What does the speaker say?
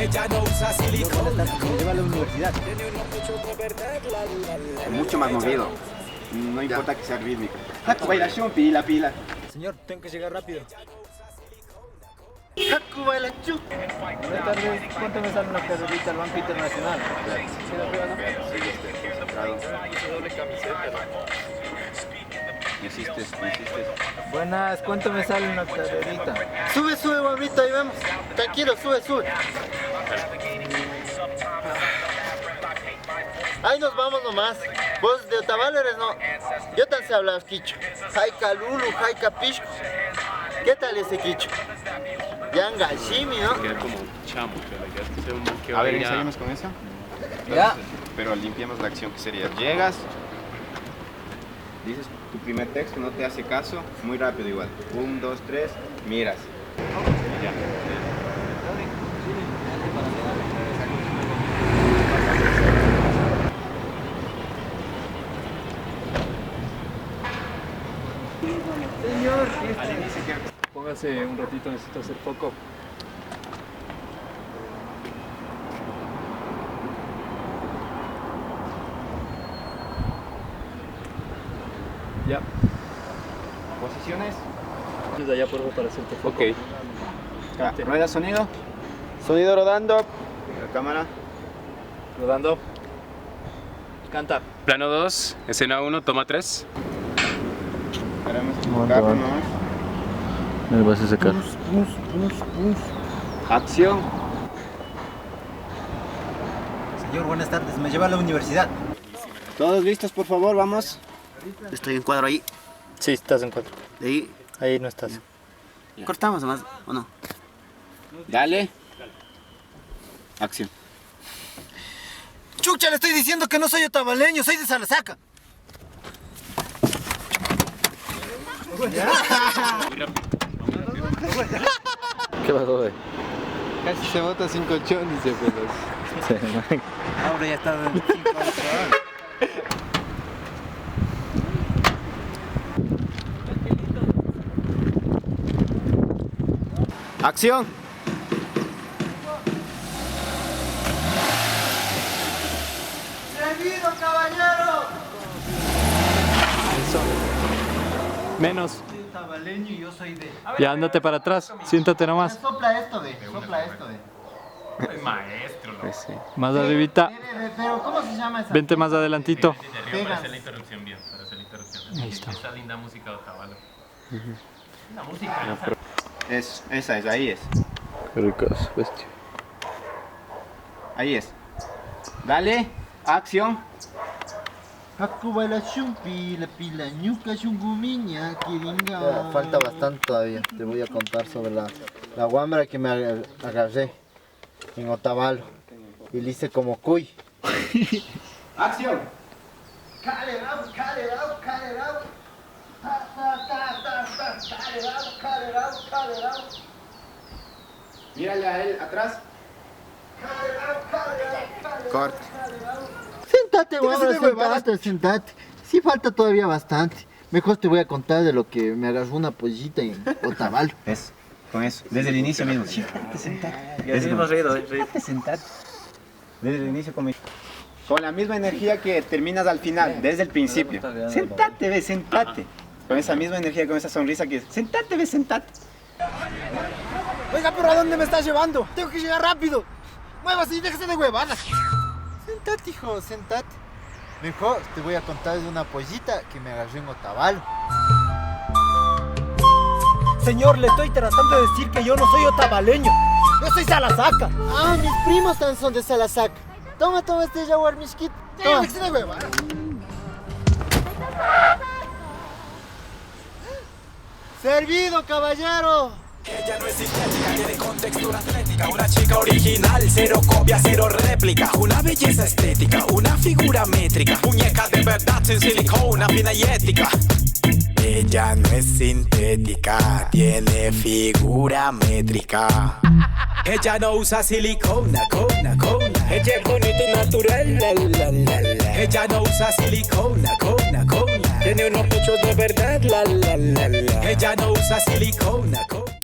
Ella no usa silicona. Me lleva a la universidad. Mucho más movido. No importa que sea rítmico. Haku bailación, pila, pila. Señor, tengo que llegar rápido. Haku bailación. Buenas tardes, ¿cuánto me sale una carrerita al Banco Internacional? Me insistes. Buenas, ¿cuánto me sale una carrerita? Sube, bonito, ahí vamos. Tranquilo, sube. Ahí nos vamos nomás. Vos de Otavalo eres, no. Yo tan sé hablar quicho. Jaika Lulu, Jaika Pishko. ¿Qué tal ese quicho? Yanga Shimi, ¿no? Queda como chamo, que A ver, ensayamos con eso. Ya. Pero limpiamos la acción que sería. Llegas, dices tu primer texto, no te hace caso, muy rápido igual. 1, 2, 3, miras. Ya. Señor, póngase un ratito, necesito hacer foco. Ya. Posiciones. Desde allá por favor para hacerte foco. Ok. Rueda sonido. Sonido rodando. La cámara. Rodando. Canta. Plano 2, escena 1, toma 3. Esperamos que Aguanta, capo, aguanta. ¿no? Me vas a sacar. Acción. Señor, buenas tardes. Me lleva a la universidad. Todos listos, por favor, vamos. Estoy en cuadro ahí. Sí, estás en 4. De ahí. Ahí no estás. Cortamos nomás, ¿o no? Dale. Acción. Chucha, le estoy diciendo que no soy otavaleño, soy de Salasaca. ¿Qué pasó, güey? Casi se bota sin colchón, dice Pelos. Ahora ya está en 5 Acción. ¡Servido, caballero! Menos. Soy otavaleño y yo soy de... Ya ándate para atrás, siéntate nomás. Sopla esto, ve. Sopla esto, ve. Maestro, ¿no? Sí. Más arribita. Pero, ¿cómo se llama esa? Vente más adelantito. Para hacer la interrupción bien, para hacer la interrupción. Ahí está. Esta linda música de Otavalo. La música. Esa es, ahí es. Qué ricas, bestia. Ahí es. Dale. Acción. Hakuba shumpi, la pila ñuca shungumiña, kiringa. Falta bastante todavía. Te voy a contar sobre la guambra que me agarré en Otavalo. Y le hice como cuy. Acción. Cut it out. Ta, ta, ta, ta, ta. Cut it out. Mírale a él atrás. Corte. Sentate, guambra, sentate. Sí falta todavía bastante. Mejor te voy a contar de lo que me agarró una pollita en Otavalo. Eso. Con eso. Desde el inicio mismo. Sentate. Sentate. Desde el inicio conmigo. Con la misma energía que terminas al final, desde el principio. Sentate, ve, sentate. Con esa misma energía, con esa sonrisa que es. Sentate, ve, sentate. Oiga, pero ¿a dónde me estás llevando? Tengo que llegar rápido. Muévase y déjese de huevadas. Sentate, hijo, sentate. Mejor te voy a contar de una pollita que me agarró en Otavalo. Señor, le estoy tratando de decir que yo no soy otavaleño. Yo soy Salasaca. Ah, mis primos también son de Salasaca. Toma este jaguar miskit. Toma. Déjese de huevadas. ¡Servido, caballero! Ella no es sintética, tiene contextura atlética. Una chica original, cero copia, cero réplica. Una belleza estética, una figura métrica. Muñeca de verdad sin silicona, fina y ética. Ella no es sintética, tiene figura métrica. Ella no usa silicona, cona. Ella es bonita y natural, la. Ella no usa silicona, cona. Tiene unos pechos de verdad, la. Ella no usa silicona, cona.